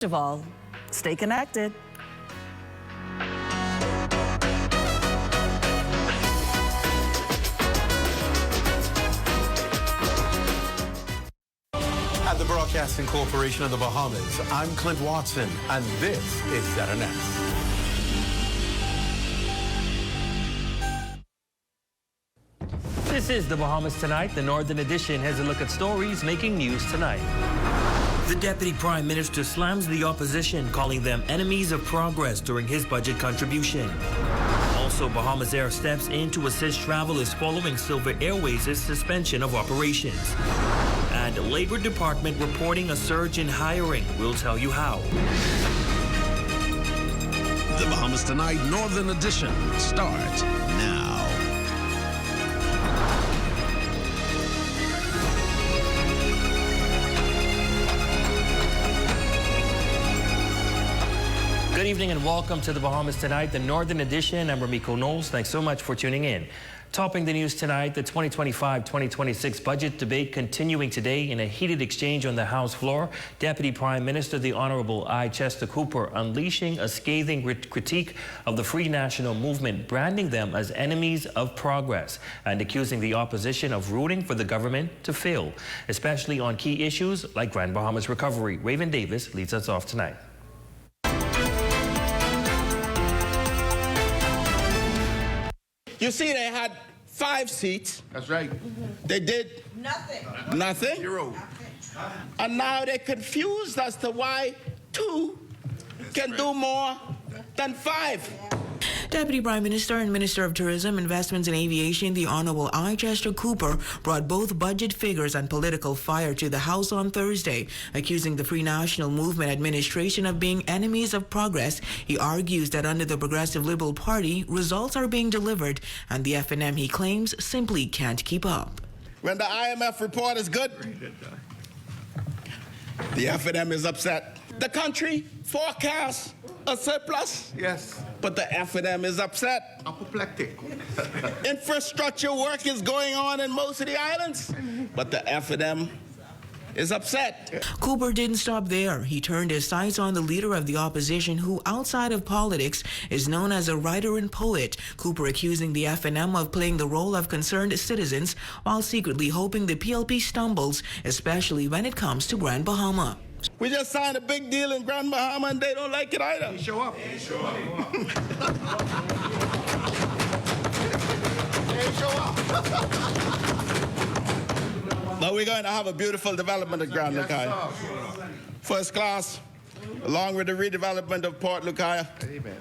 of all, stay connected. At the Broadcasting Corporation of the Bahamas, I'm Clint Watson, and this is ZNS. This is the Bahamas Tonight. The Northern Edition has a look at stories making news tonight. The Deputy Prime Minister slams the opposition, calling them enemies of progress during his budget contribution. Also, Bahamas Air steps in to assist travelers following Silver Airways' suspension of operations. And Labor Department reporting a surge in hiring. We'll tell you how. The Bahamas Tonight Northern Edition starts now. Good evening and welcome to the Bahamas Tonight, the Northern Edition. I'm Ramiko Knowles. Thanks so much for tuning in. Topping the news tonight, the 2025-2026 budget debate continuing today in a heated exchange on the House floor. Deputy Prime Minister, the Honorable I. Chester Cooper, unleashing a scathing critique of the Free National Movement, branding them as enemies of progress and accusing the opposition of rooting for the government to fail, especially on key issues like Grand Bahamas recovery. Raven Davis leads us off tonight. You see, they had 5 seats. That's right. They did nothing. Nothing? 0. And now they're confused as to why 2 can do more than 5. Deputy Prime Minister and Minister of Tourism, Investments and Aviation, the Honorable I. Chester Cooper, brought both budget figures and political fire to the House on Thursday, accusing the Free National Movement administration of being enemies of progress. He argues that under the Progressive Liberal Party, results are being delivered, and the FNM, he claims, simply can't keep up. When the IMF report is good, the FNM is upset. The country forecasts a surplus. Yes. But the FNM is upset. Apoplectic. Infrastructure work is going on in most of the islands, but the FNM is upset. Cooper didn't stop there. He turned his sights on the leader of the opposition, who outside of politics is known as a writer and poet. Cooper accusing the FNM of playing the role of concerned citizens while secretly hoping the PLP stumbles, especially when it comes to Grand Bahama. We just signed a big deal in Grand Bahama and they don't like it either. Show up. Show up. Show up. Now we're going to have a beautiful development at Grand Lucaya. First class, along with the redevelopment of Port Lucaya. Amen.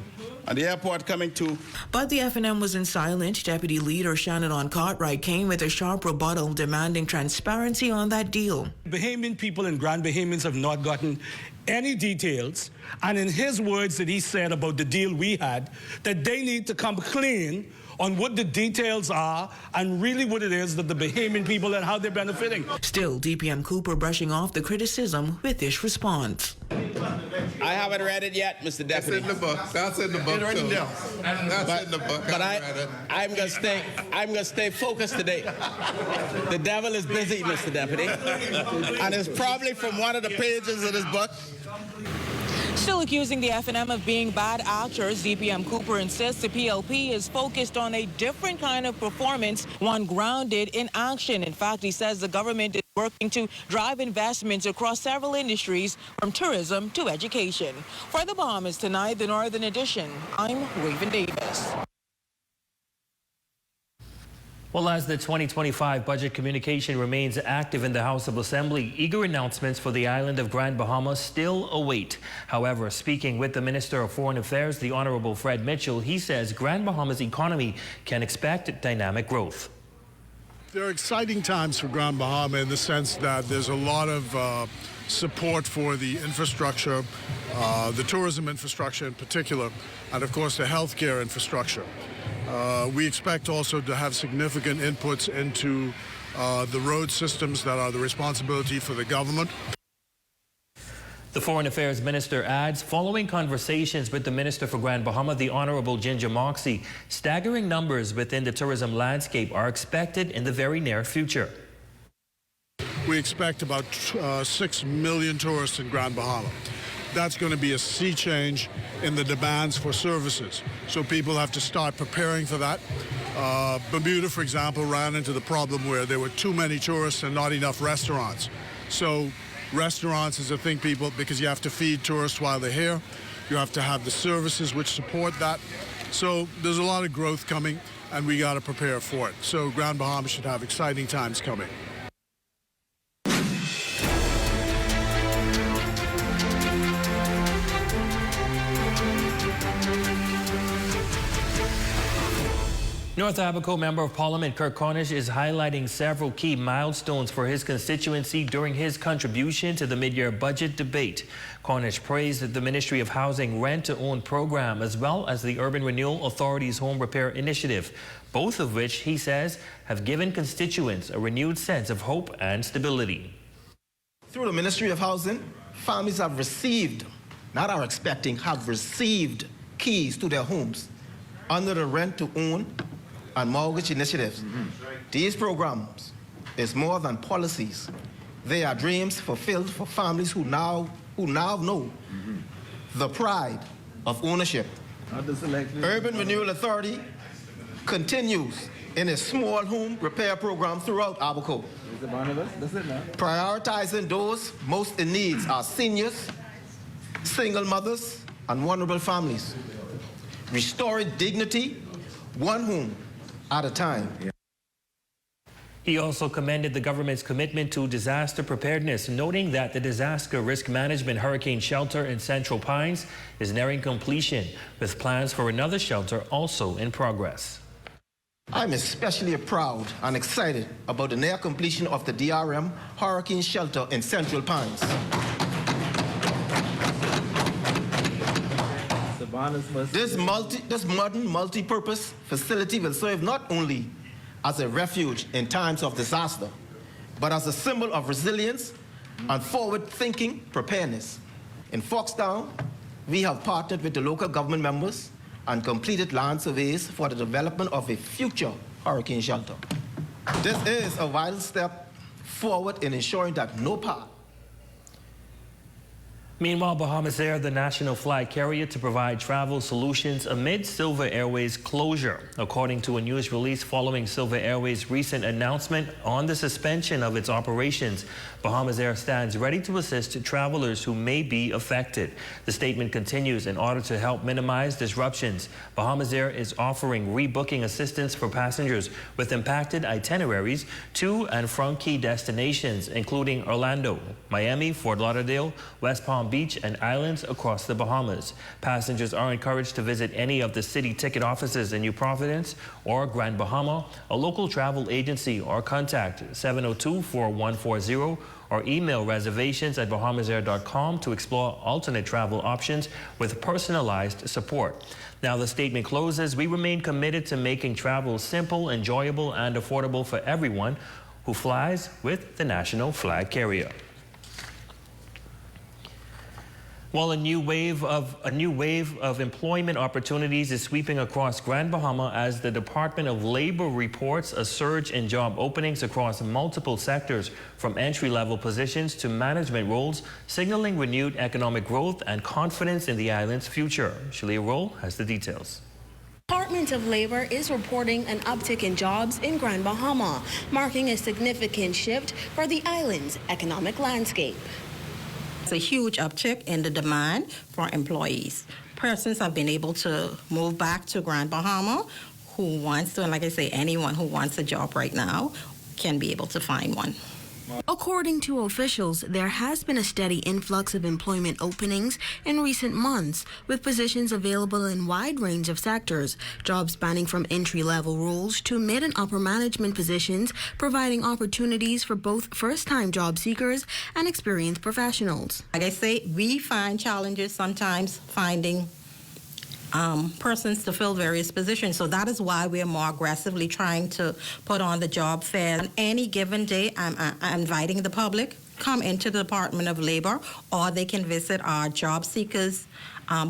And the airport coming too. But the FNM wasn't silent. Deputy Leader Shannon Cartwright came with a sharp rebuttal demanding transparency on that deal. Bahamian people and Grand Bahamians have not gotten any details, and in his words that he said about the deal we had, that they need to come clean on what the details are and really what it is that the Bahamian people and how they're benefiting. Still, DPM Cooper brushing off the criticism with this response. I haven't read it yet, Mr. Deputy. That's in the book. That's in the book. That's in the book. But I'm gonna stay focused today. The devil is busy, Mr. Deputy, and it's probably from one of the pages of this book. Still accusing the FNM of being bad actors, DPM Cooper insists the PLP is focused on a different kind of performance, one grounded in action. In fact, he says the government is working to drive investments across several industries, from tourism to education. For the Bahamas Tonight, the Northern Edition, I'm Raven Davis. Well, as the 2025 budget communication remains active in the House of Assembly, eager announcements for the island of Grand Bahama still await. However, speaking with the Minister of Foreign Affairs, the Honorable Fred Mitchell, he says Grand Bahama's economy can expect dynamic growth. There are exciting times for Grand Bahama in the sense that there's a lot of support for the infrastructure, the tourism infrastructure in particular, and of course the healthcare infrastructure. We expect also to have significant inputs into the road systems that are the responsibility for the government. The Foreign Affairs Minister adds, following conversations with the Minister for Grand Bahama, the Honorable Ginger Moxie, staggering numbers within the tourism landscape are expected in the very near future. We expect about 6 million tourists in Grand Bahama. that's going to be a sea change in the demands for services. So people have to start preparing for that. Bermuda, for example, ran into the problem where there were too many tourists and not enough restaurants. So restaurants is a thing, people, because you have to feed tourists while they're here. You have to have the services which support that. So there's a lot of growth coming, and we got to prepare for it. So Grand Bahama should have exciting times coming. North Abaco Member of Parliament Kirk Cornish is highlighting several key milestones for his constituency during his contribution to the mid-year budget debate. Cornish praised the Ministry of Housing rent-to-own program as well as the Urban Renewal Authority's home repair initiative, both of which, he says, have given constituents a renewed sense of hope and stability. Through the Ministry of Housing, families have received, not are expecting, have received keys to their homes under the rent-to-own and mortgage initiatives. These programs is more than policies. They are dreams fulfilled for families who now know the pride of ownership. Urban Renewal Authority continues in its small home repair program throughout Abaco. Prioritizing those most in need are seniors, single mothers, and vulnerable families. Restoring dignity, one home at a time. He also commended the government's commitment to disaster preparedness, noting that the disaster risk management hurricane shelter in Central Pines is nearing completion, with plans for another shelter also in progress. I'm especially proud and excited about the near completion of the DRM hurricane shelter in Central Pines. This modern multi-purpose facility will serve not only as a refuge in times of disaster, but as a symbol of resilience and forward-thinking preparedness. In Foxtown, we have partnered with the local government members and completed land surveys for the development of a future hurricane shelter. This is a vital step forward in ensuring that no part. Meanwhile, Bahamas Air, the national flag carrier to provide travel solutions amid Silver Airways closure, according to a news release following Silver Airways' recent announcement on the suspension of its operations. Bahamas Air stands ready to assist travelers who may be affected. The statement continues, in order to help minimize disruptions, Bahamas Air is offering rebooking assistance for passengers with impacted itineraries to and from key destinations, including Orlando, Miami, Fort Lauderdale, West Palm Beach, and islands across the Bahamas. Passengers are encouraged to visit any of the city ticket offices in New Providence or Grand Bahama, a local travel agency, or contact 702-4140 or email reservations@bahamasair.com to explore alternate travel options with personalized support. Now, the statement closes, we remain committed to making travel simple, enjoyable, and affordable for everyone who flies with the national flag carrier. Well, a new wave of employment opportunities is sweeping across Grand Bahama as the Department of Labor reports a surge in job openings across multiple sectors, from entry-level positions to management roles, signaling renewed economic growth and confidence in the island's future. Shalia Roll has the details. Department of Labor is reporting an uptick in jobs in Grand Bahama, marking a significant shift for the island's economic landscape. A huge uptick in the demand for employees. Persons have been able to move back to Grand Bahama who wants to, and like I say, anyone who wants a job right now can be able to find one. According to officials, there has been a steady influx of employment openings in recent months, with positions available in a wide range of sectors, jobs spanning from entry-level roles to mid and upper management positions, providing opportunities for both first-time job seekers and experienced professionals. Like I say, we find challenges sometimes finding persons to fill various positions. So that is why we are more aggressively trying to put on the job fair. On any given day, I'm inviting the public, come into the Department of Labor, or they can visit our job seekers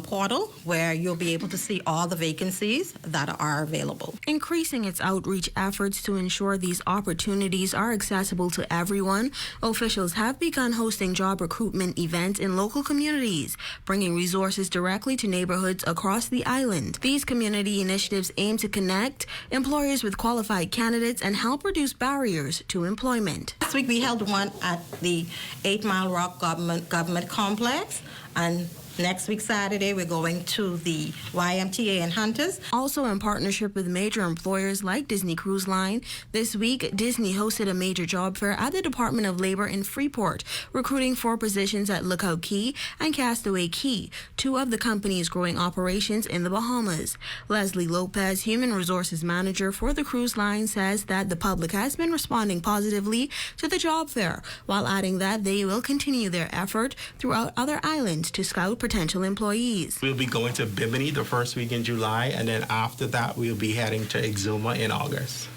portal where you'll be able to see all the vacancies that are available. Increasing its outreach efforts to ensure these opportunities are accessible to everyone, officials have begun hosting job recruitment events in local communities, bringing resources directly to neighborhoods across the island. These community initiatives aim to connect employers with qualified candidates and help reduce barriers to employment. Last week we held one at the 8 Mile Rock Government Complex, and next week, Saturday, we're going to the YMTA in Hunters. Also in partnership with major employers like Disney Cruise Line, this week, Disney hosted a major job fair at the Department of Labor in Freeport, recruiting for positions at Lookout Key and Castaway Key, two of the company's growing operations in the Bahamas. Leslie Lopez, Human Resources Manager for the cruise line, says that the public has been responding positively to the job fair, while adding that they will continue their effort throughout other islands to scout potential employees. We'll be going to Bimini the first week in July, and then after that, we'll be heading to Exuma in August.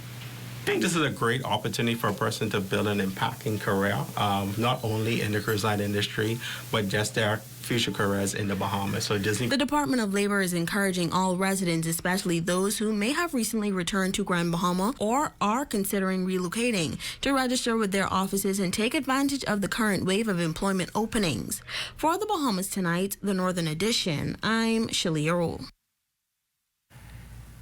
I think this is a great opportunity for a person to build an impacting career, not only in the cruise line industry, but just their future careers in the Bahamas. So Disney. The Department of Labor is encouraging all residents, especially those who may have recently returned to Grand Bahama or are considering relocating, to register with their offices and take advantage of the current wave of employment openings. For the Bahamas Tonight, the Northern Edition, I'm Shalia Rowe.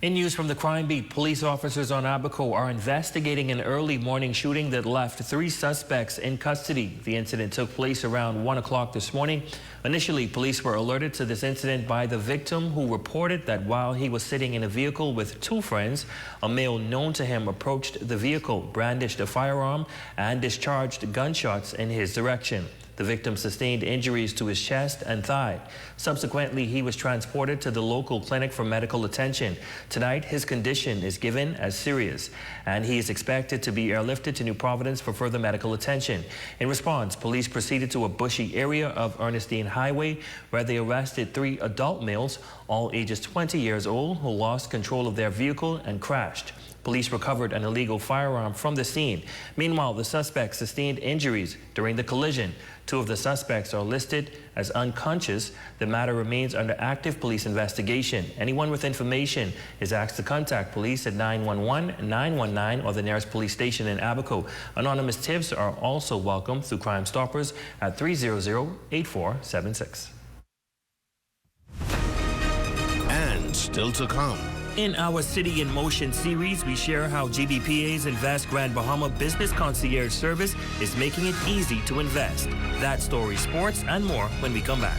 In news from the crime beat, police officers on Abaco are investigating an early morning shooting that left 3 suspects in custody. The incident took place around 1 o'clock this morning. Initially, police were alerted to this incident by the victim, who reported that while he was sitting in a vehicle with 2 friends, a male known to him approached the vehicle, brandished a firearm, and discharged gunshots in his direction. The victim sustained injuries to his chest and thigh. Subsequently, he was transported to the local clinic for medical attention. Tonight, his condition is given as serious, and he is expected to be airlifted to New Providence for further medical attention. In response, police proceeded to a bushy area of Ernestine Highway, where they arrested 3 adult males, all ages 20 years old, who lost control of their vehicle and crashed. Police recovered an illegal firearm from the scene. Meanwhile, the suspects sustained injuries during the collision. 2 of the suspects are listed as unconscious. The matter remains under active police investigation. Anyone with information is asked to contact police at 911, 919, or the nearest police station in Abaco. Anonymous tips are also welcome through Crime Stoppers at 300-8476. And still to come. In our City in Motion series, we share how GBPA's Invest Grand Bahama Business Concierge Service is making it easy to invest. That story, sports, and more when we come back.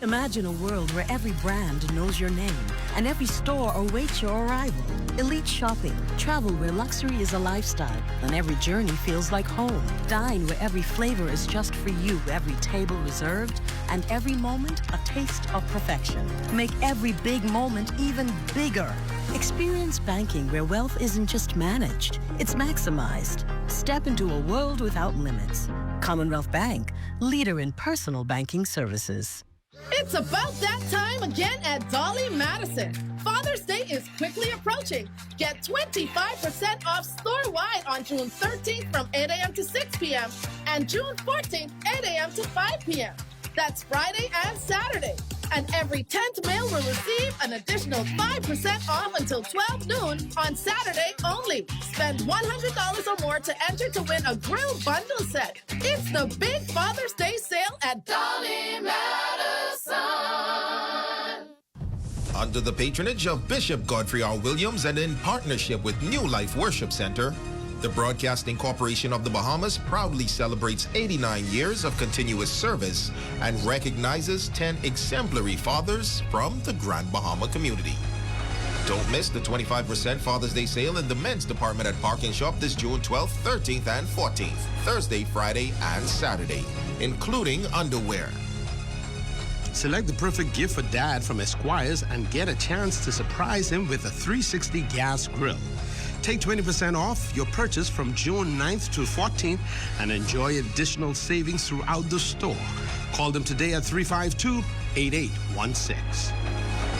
Imagine a world where every brand knows your name and every store awaits your arrival. Elite shopping, travel where luxury is a lifestyle and every journey feels like home. Dine where every flavor is just for you, every table reserved, and every moment a taste of perfection. Make every big moment even bigger. Experience banking where wealth isn't just managed, it's maximized. Step into a world without limits. Commonwealth Bank, leader in personal banking services. It's about that time again at Dolly Madison. Father's Day is quickly approaching. Get 25% off store-wide on June 13th from 8 a.m. to 6 p.m. and June 14th, 8 a.m. to 5 p.m. That's Friday and Saturday. And every 10th mail will receive an additional 5% off until 12 noon on Saturday only. Spend $100 or more to enter to win a grill bundle set. It's the big Father's Day sale at Dolly Madison. Under the patronage of Bishop Godfrey R. Williams and in partnership with New Life Worship Center, the Broadcasting Corporation of the Bahamas proudly celebrates 89 years of continuous service and recognizes 10 exemplary fathers from the Grand Bahama community. Don't miss the 25% Father's Day sale in the men's department at Park and Shop this June 12th, 13th, and 14th, Thursday, Friday, and Saturday, including underwear. Select the perfect gift for dad from Esquires and get a chance to surprise him with a 360 gas grill. Take 20% off your purchase from June 9th to 14th and enjoy additional savings throughout the store. Call them today at 352-8816.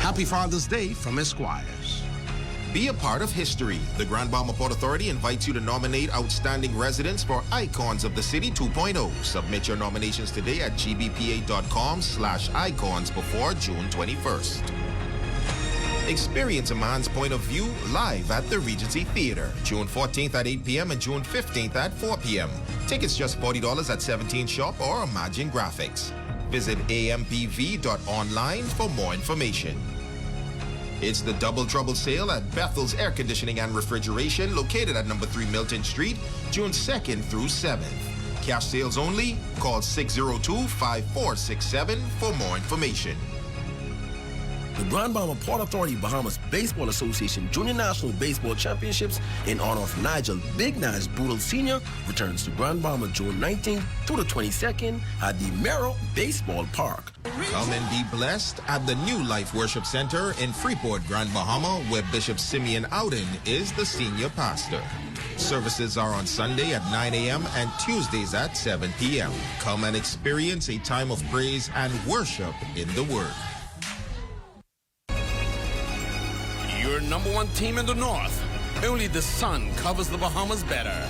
Happy Father's Day from Esquires. Be a part of history. The Grand Bahama Port Authority invites you to nominate outstanding residents for Icons of the City 2.0. Submit your nominations today at gbpa.com/icons before June 21st. Experience a man's point of view live at the Regency Theater, June 14th at 8 p.m. and June 15th at 4 p.m. Tickets just $40 at 17 Shop or Imagine Graphics. Visit ampv.online for more information. It's the Double Trouble Sale at Bethel's Air Conditioning and Refrigeration, located at number 3 Milton Street, June 2nd through 7th. Cash sales only. Call 602-5467 for more information. The Grand Bahama Port Authority Bahamas Baseball Association Junior National Baseball Championships in honor of Nigel Big Nige Boodle Sr. returns to Grand Bahama June 19th through the 22nd at the Merrill Baseball Park. Come and be blessed at the New Life Worship Center in Freeport, Grand Bahama, where Bishop Simeon Ouden is the senior pastor. Services are on Sunday at 9 a.m. and Tuesdays at 7 p.m. Come and experience a time of praise and worship in the Word. Your number one team in the North. Only the sun covers the Bahamas better.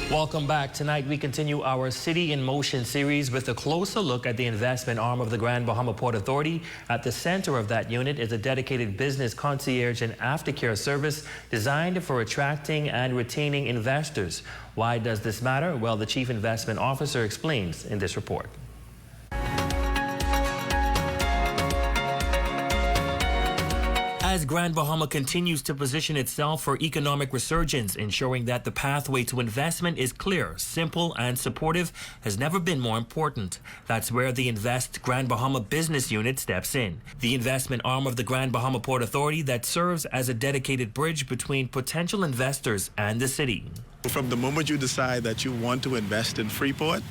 Welcome back. Tonight we continue our City in Motion series with a closer look at the investment arm of the Grand Bahama Port Authority. At the center of that unit is a dedicated business concierge and aftercare service designed for attracting and retaining investors. Why does this matter? Well, the Chief Investment Officer explains in this report. As Grand Bahama continues to position itself for economic resurgence, ensuring that the pathway to investment is clear, simple, and supportive has never been more important. That's where the Invest Grand Bahama Business Unit steps in, the investment arm of the Grand Bahama Port Authority that serves as a dedicated bridge between potential investors and the city. From the moment you decide that you want to invest in Freeport,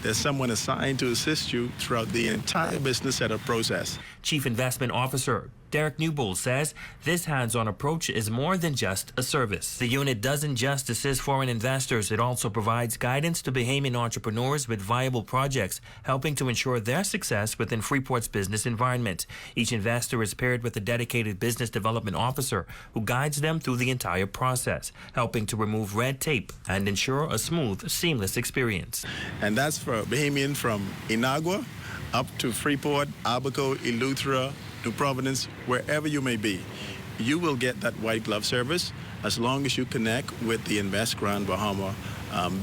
there's someone assigned to assist you throughout the entire business setup process. Chief Investment Officer Derek Newbold says this hands-on approach is more than just a service. The unit doesn't just assist foreign investors, it also provides guidance to Bahamian entrepreneurs with viable projects, helping to ensure their success within Freeport's business environment. Each investor is paired with a dedicated business development officer who guides them through the entire process, helping to remove red tape and ensure a smooth, seamless experience. And that's for Bahamian from Inagua up to Freeport, Abaco, Eleuthera, New Providence, wherever you may be. You will get that white glove service as long as you connect with the Invest Grand Bahama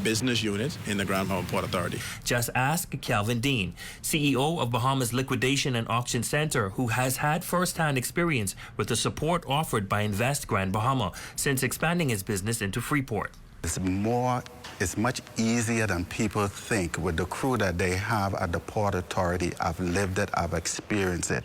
business unit in the Grand Bahama Port Authority. Just ask Calvin Dean, CEO of Bahamas Liquidation and Auction Center, who has had first-hand experience with the support offered by Invest Grand Bahama since expanding his business into Freeport. It's much easier than people think with the crew that they have at the Port Authority. I've lived it, I've experienced it.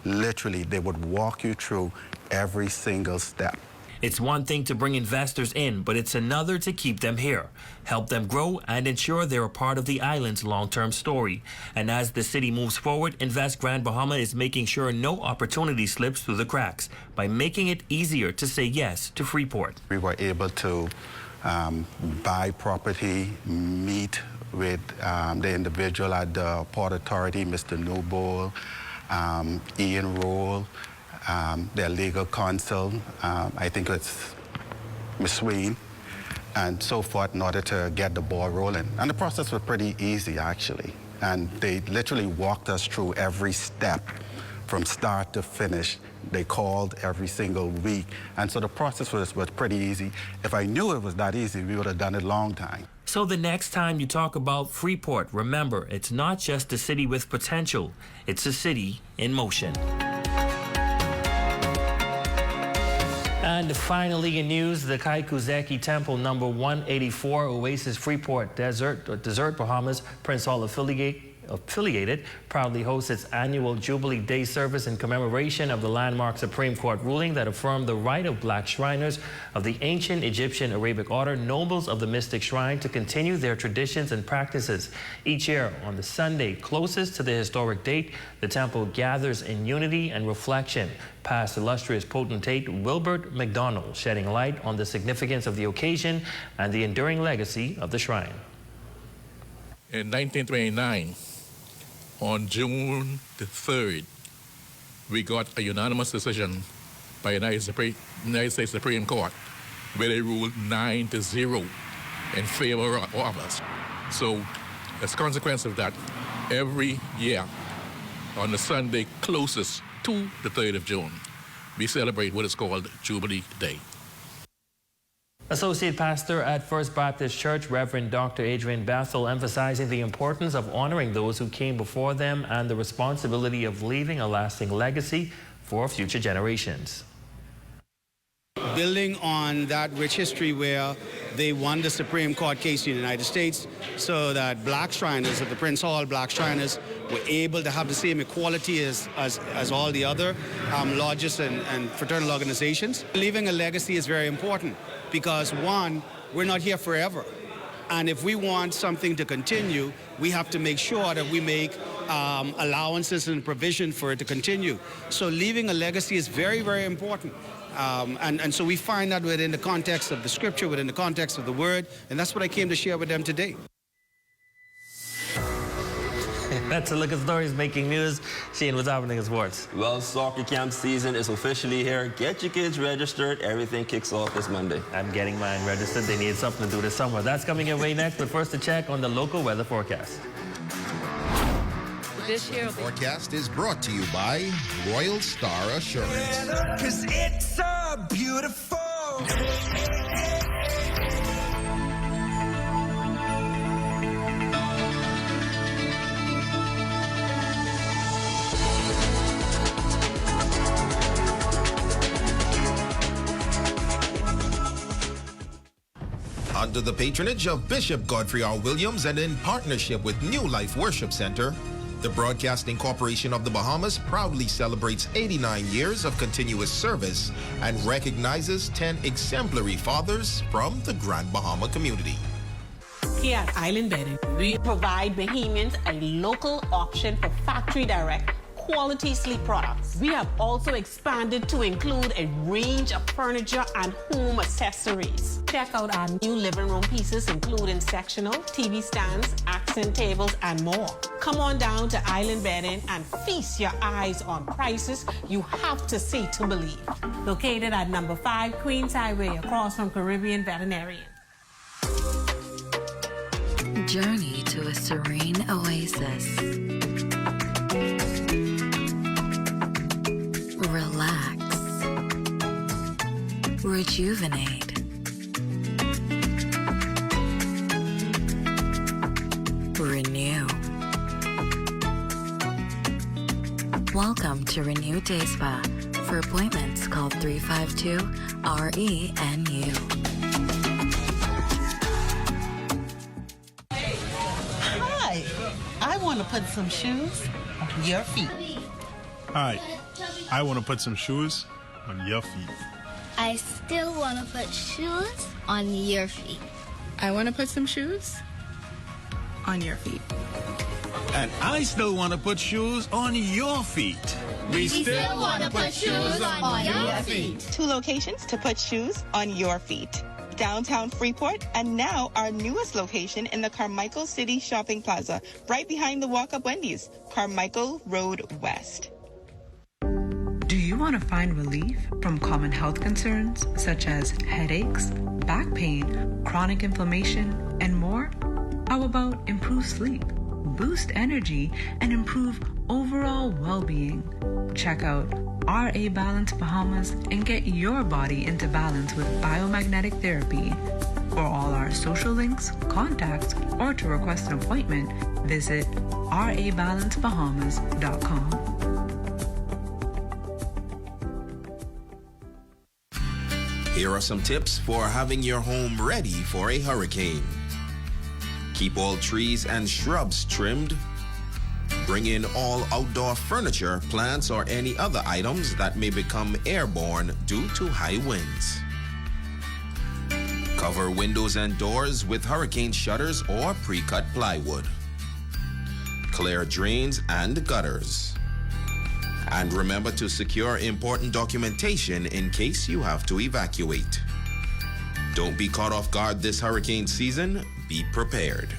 Literally, they would walk you through every single step. It's one thing to bring investors in, but it's another to keep them here, help them grow, and ensure they're a part of the island's long-term story. And as the city moves forward, Invest Grand Bahama is making sure no opportunity slips through the cracks by making it easier to say yes to Freeport. We were able to buy property, meet with the individual at the Port Authority, Mr. Newbold, Ian Roll, their legal counsel, I think it's Ms. Swain, and so forth in order to get the ball rolling. And the process was pretty easy, actually. And they literally walked us through every step from start to finish. They called every single week. And so the process was pretty easy. If I knew it was that easy, we would have done it long time. So the next time you talk about Freeport, remember, it's not just a city with potential, it's a city in motion. And finally in news, the Kaikuzeki Temple number 184 Oasis Freeport Desert Bahamas Prince Hall affiliated proudly hosts its annual Jubilee Day service in commemoration of the landmark Supreme Court ruling that affirmed the right of black Shriners of the ancient Egyptian Arabic order, nobles of the mystic shrine, to continue their traditions and practices. Each year on the Sunday closest to the historic date, the temple gathers in unity and reflection. Past illustrious potentate Wilbert McDonald shedding light on the significance of the occasion and the enduring legacy of the shrine. In 1929, on June the 3rd, we got a unanimous decision by United States Supreme Court where they ruled 9-0 in favor of us. So as a consequence of that, every year on the Sunday closest to the 3rd of June, we celebrate what is called Jubilee Day. Associate Pastor at First Baptist Church, Reverend Dr. Adrian Bethel, emphasizing the importance of honoring those who came before them and the responsibility of leaving a lasting legacy for future generations. Building on that rich history where they won the Supreme Court case in the United States so that black Shriners of the Prince Hall, black Shriners, were able to have the same equality as all the other lodges and fraternal organizations. Leaving a legacy is very important because, one, we're not here forever. And if we want something to continue, we have to make sure that we make allowances and provision for it to continue. So leaving a legacy is very, very important. And so we find that within the context of the scripture, within the context of the word, and that's what I came to share with them today. That's a look at stories making news. Shane, what's happening in sports? Well, soccer camp season is officially here. Get your kids registered. Everything kicks off this Monday. I'm getting mine registered. They need something to do this summer. That's coming your way next, but first a check on the local weather forecast. This year, forecast is brought to you by Royal Star Assurance. 'Cause it's so beautiful. Under the patronage of Bishop Godfrey R. Williams and in partnership with New Life Worship Center, the Broadcasting Corporation of the Bahamas proudly celebrates 89 years of continuous service and recognizes 10 exemplary fathers from the Grand Bahama community. Here at Island Bedding, we provide Bahamians a local option for factory direct quality sleep products. We have also expanded to include a range of furniture and home accessories. Check out our new living room pieces, including sectional, TV stands, accent tables, and more. Come on down to Island Bedding and feast your eyes on prices you have to see to believe. Located at number 5 Queens Highway, across from Caribbean Veterinarian. Journey to a serene oasis. Relax. Rejuvenate. Renew. Welcome to Renew Day Spa. For appointments, call 352-RENU. Hi, I want to put some shoes on your feet. Hi, I want to put some shoes on your feet. I still want to put shoes on your feet. I want to put some shoes on your feet. And I still want to put shoes on your feet. We still want to put shoes on your feet. 2 locations to put shoes on your feet. Downtown Freeport, and now our newest location in the Carmichael City Shopping Plaza, right behind the Walk-Up Wendy's, Carmichael Road West. Do you want to find relief from common health concerns such as headaches, back pain, chronic inflammation, and more? How about improved sleep, boost energy, and improve overall well-being? Check out RA Balance Bahamas and get your body into balance with biomagnetic therapy. For all our social links, contacts, or to request an appointment, visit rabalancebahamas.com. Here are some tips for having your home ready for a hurricane. Keep all trees and shrubs trimmed. Bring in all outdoor furniture, plants, or any other items that may become airborne due to high winds. Cover windows and doors with hurricane shutters or pre-cut plywood. Clear drains and gutters. And remember to secure important documentation in case you have to evacuate. Don't be caught off guard this hurricane season. Be prepared.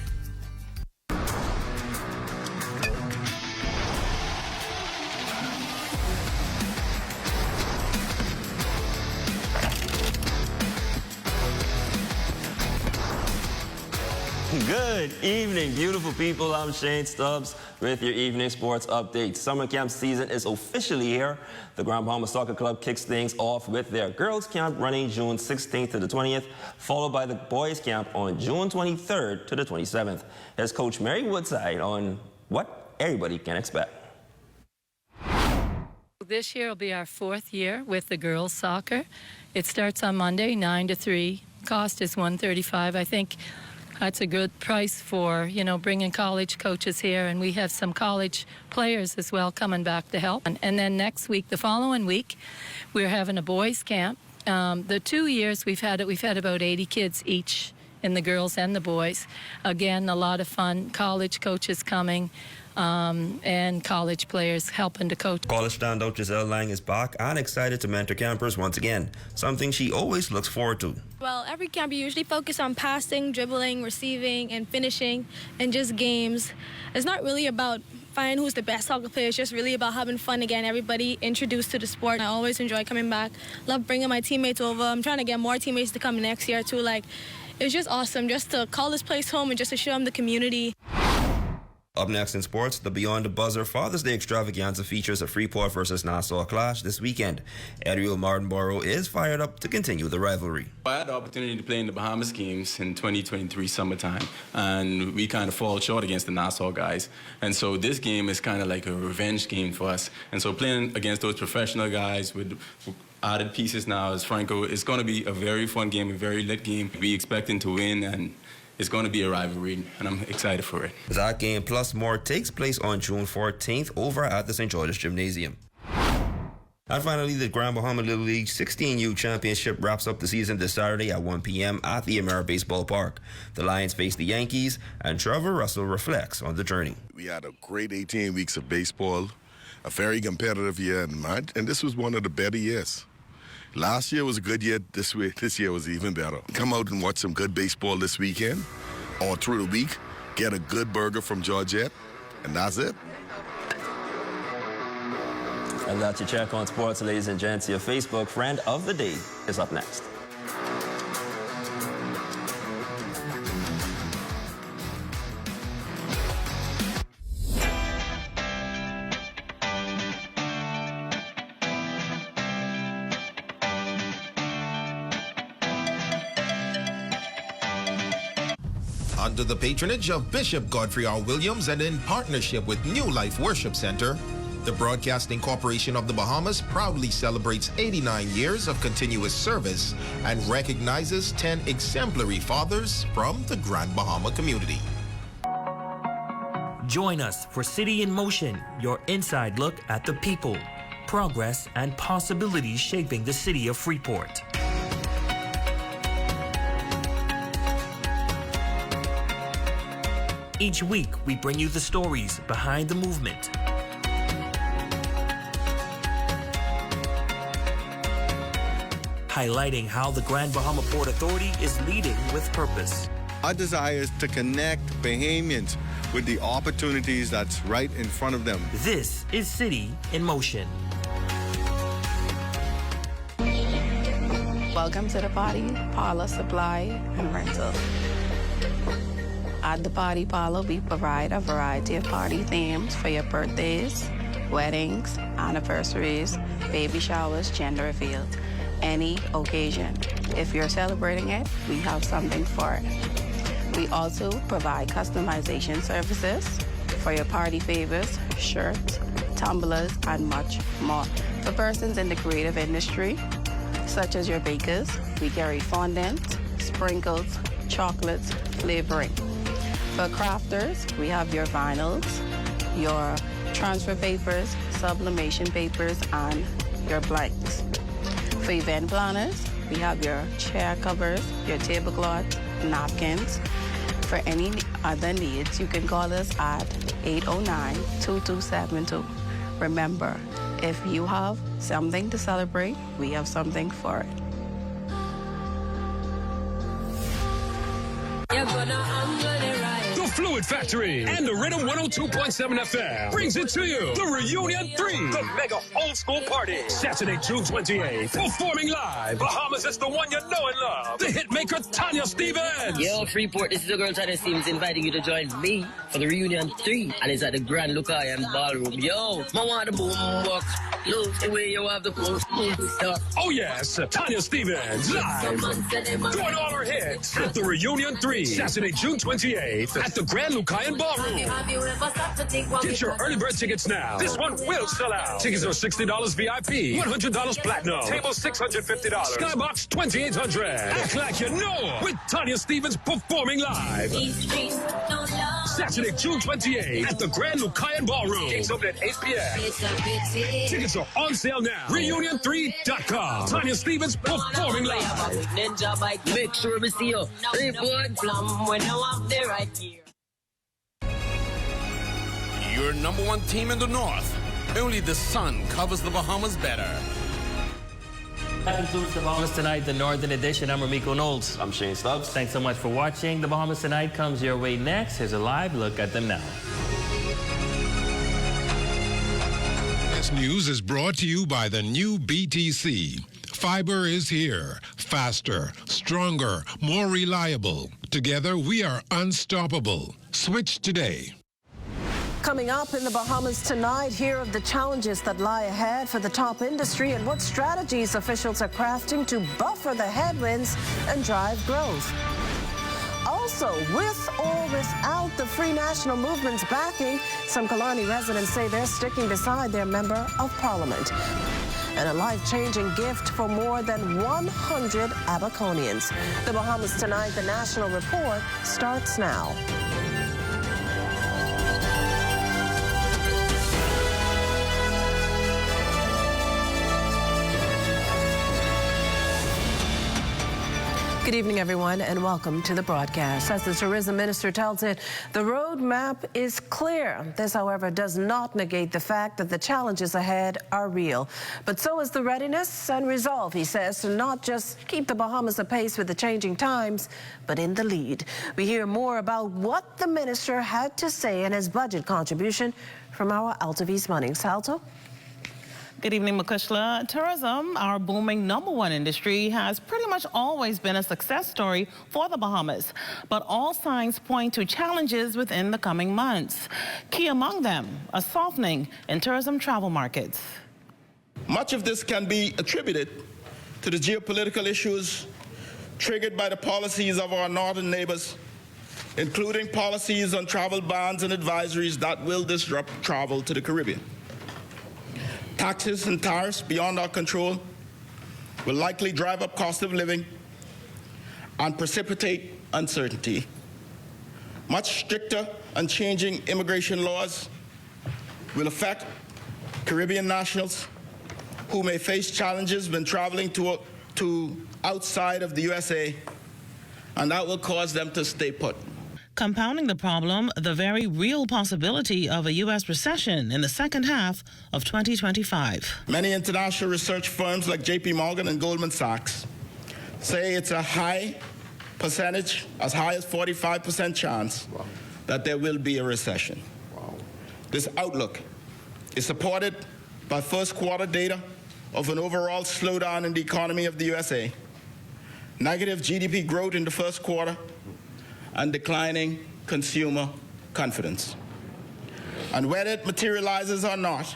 Good evening, beautiful people. I'm Shane Stubbs with your evening sports update. Summer camp season is officially here. The Grand Bahama Soccer Club kicks things off with their girls camp running June 16th to the 20th, followed by the boys camp on June 23rd to the 27th. Here's Coach Mary Woodside on what everybody can expect. This year will be our 4th year with the girls soccer. It starts on Monday, 9 to 3. Cost is $135. I think that's a good price for, you know, bringing college coaches here, and we have some college players as well coming back to help. And then next week, the following week, we're having a boys camp. The 2 years we've had about 80 kids each in the girls and the boys. Again, a lot of fun. College coaches coming. And college players helping to coach. College standout Giselle Lang is back and excited to mentor campers once again, something she always looks forward to. Well, every camp you usually focus on passing, dribbling, receiving, and finishing, and just games. It's not really about finding who's the best soccer player. It's just really about having fun again, everybody introduced to the sport. I always enjoy coming back. Love bringing my teammates over. I'm trying to get more teammates to come next year, too. Like, it's just awesome just to call this place home and just to show them the community. Up next in sports, the Beyond the Buzzer Father's Day extravaganza features a Freeport versus Nassau clash this weekend. Ariel Martinborough is fired up to continue the rivalry. I had the opportunity to play in the Bahamas games in 2023 summertime, and we kind of fall short against the Nassau guys. And so this game is kind of like a revenge game for us. And so playing against those professional guys with added pieces now as Franco, it's going to be a very fun game, a very lit game. We expecting to win, and it's going to be a rivalry, and I'm excited for it. That game plus more takes place on June 14th over at the St. George's Gymnasium. And finally, the Grand Bahama Little League 16U Championship wraps up the season this Saturday at 1 p.m. at the Ameribase Ballpark. The Lions face the Yankees, and Trevor Russell reflects on the journey. We had a great 18 weeks of baseball, a very competitive year, and this was one of the better years. Last year was a good year. This year was even better. Come out and watch some good baseball this weekend or through the week. Get a good burger from Georgette, and that's it. And that's your check on sports, ladies and gents. Your Facebook friend of the day is up next. Under the patronage of Bishop Godfrey R. Williams and in partnership with New Life Worship Center, the Broadcasting Corporation of the Bahamas proudly celebrates 89 years of continuous service and recognizes 10 exemplary fathers from the Grand Bahama community. Join us for City in Motion, your inside look at the people, progress, and possibilities shaping the city of Freeport. Each week, we bring you the stories behind the movement. Highlighting how the Grand Bahama Port Authority is leading with purpose. Our desire is to connect Bahamians with the opportunities that's right in front of them. This is City in Motion. Welcome to the party, parlor, supply, and rental. At the party parlor, we provide a variety of party themes for your birthdays, weddings, anniversaries, baby showers, gender reveals, any occasion. If you're celebrating it, we have something for it. We also provide customization services for your party favors, shirts, tumblers, and much more. For persons in the creative industry, such as your bakers, we carry fondant, sprinkles, chocolates, flavoring. For crafters, we have your vinyls, your transfer papers, sublimation papers, and your blanks. For event planners, we have your chair covers, your tablecloths, napkins. For any other needs, you can call us at 809-2272. Remember, if you have something to celebrate, we have something for it. The Fluid Fluid Factory and the Rhythm 102.7 FM brings it to you. The Reunion 3, the mega old school party. Saturday, June 28th. Performing live. Bahamas is the one you know and love. The hitmaker Tanya Stevens. Yo, Freeport, this is the girl Tanya Stevens inviting you to join me for the Reunion 3. And it's at the Grand Lucayan Ballroom. Yo, I want the boom box. Love the way you have the post stuff. Oh yes, Tanya Stevens live. Doing all her hits at the Reunion 3. Saturday, June 28th at the Grand Lucayan Ballroom. Get your early bird tickets now. This one will sell out. Tickets are $60 VIP, $100 platinum, table $650, skybox $2,800. Act like you know with Tanya Stevens performing live. Saturday, June 28th at the Grand Lucayan Ballroom. Gates open at 8 p.m. Tickets are on sale now. Reunion3.com. Tanya Stevens performing live. Make sure we see you. Your number one team in the North. Only the sun covers the Bahamas better. That concludes the Bahamas Tonight, the Northern Edition. I'm Ramiko Knowles. I'm Shane Stubbs. Thanks so much for watching. The Bahamas Tonight comes your way next. Here's a live look at them now. This news is brought to you by the new BTC. Fiber is here. Faster, stronger, more reliable. Together, we are unstoppable. Switch today. Coming up in the Bahamas Tonight, hear of the challenges that lie ahead for the top industry and what strategies officials are crafting to buffer the headwinds and drive growth. Also, with or without the Free National Movement's backing, some Kalani residents say they're sticking beside their member of parliament. And a life-changing gift for more than 100 Abaconians. The Bahamas Tonight, the National Report, starts now. Good evening, everyone, and welcome to the broadcast. As the tourism minister tells it, the roadmap is clear. This, however, does not negate the fact that the challenges ahead are real. But so is the readiness and resolve, he says, to not just keep the Bahamas apace with the changing times, but in the lead. We hear more about what the minister had to say in his budget contribution from our Alto V's Morning. Salto? Good evening, Makushla. Tourism, our booming #1 industry, has pretty much always been a success story for the Bahamas. But all signs point to challenges within the coming months. Key among them, a softening in tourism travel markets. Much of this can be attributed to the geopolitical issues triggered by the policies of our northern neighbors, including policies on travel bans and advisories that will disrupt travel to the Caribbean. Taxes and tariffs beyond our control will likely drive up cost of living and precipitate uncertainty. Much stricter and changing immigration laws will affect Caribbean nationals who may face challenges when traveling to outside of the USA, and that will cause them to stay put. Compounding the problem, the very real possibility of a U.S. recession in the second half of 2025. Many international research firms like J.P. Morgan and Goldman Sachs say it's a high percentage, as high as 45% chance that there will be a recession. This outlook is supported by first quarter data of an overall slowdown in the economy of the USA, negative GDP growth in the first quarter, and declining consumer confidence. And whether it materializes or not,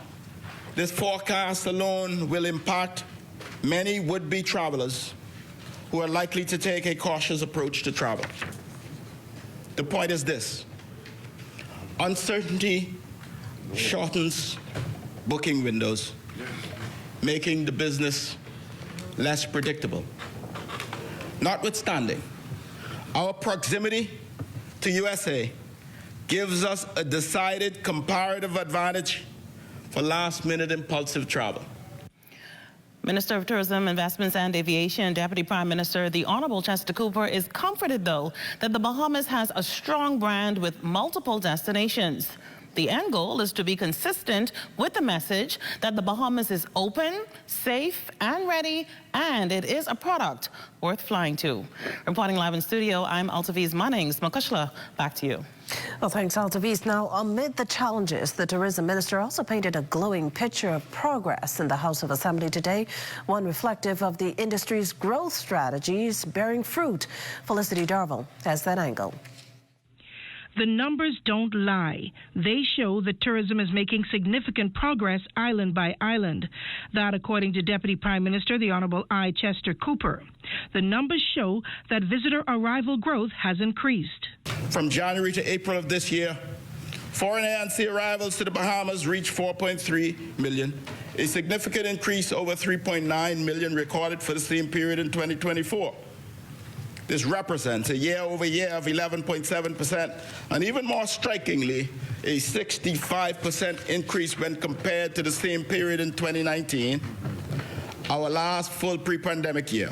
this forecast alone will impact many would-be travelers who are likely to take a cautious approach to travel. The point is this: uncertainty shortens booking windows, making the business less predictable. Notwithstanding, our proximity to USA gives us a decided comparative advantage for last-minute impulsive travel. Minister of Tourism, Investments and Aviation, Deputy Prime Minister, the Honorable Chester Cooper, is comforted, though, that the Bahamas has a strong brand with multiple destinations. The end goal is to be consistent with the message that the Bahamas is open, safe, and ready, and it is a product worth flying to. Reporting live in studio, I'm Altaviz Munnings. Makushla, back to you. Well, thanks, Altaviz. Now, amid the challenges, the tourism minister also painted a glowing picture of progress in the House of Assembly today, one reflective of the industry's growth strategies bearing fruit. Felicity Darville has that angle. The numbers don't lie. They show that tourism is making significant progress island by island. That, according to Deputy Prime Minister, the Honourable I. Chester Cooper. The numbers show that visitor arrival growth has increased. From January to April of this year, foreign air and sea arrivals to the Bahamas reached 4.3 million, a significant increase over 3.9 million recorded for the same period in 2024. This represents a year-over-year of 11.7%, and even more strikingly, a 65% increase when compared to the same period in 2019, our last full pre-pandemic year.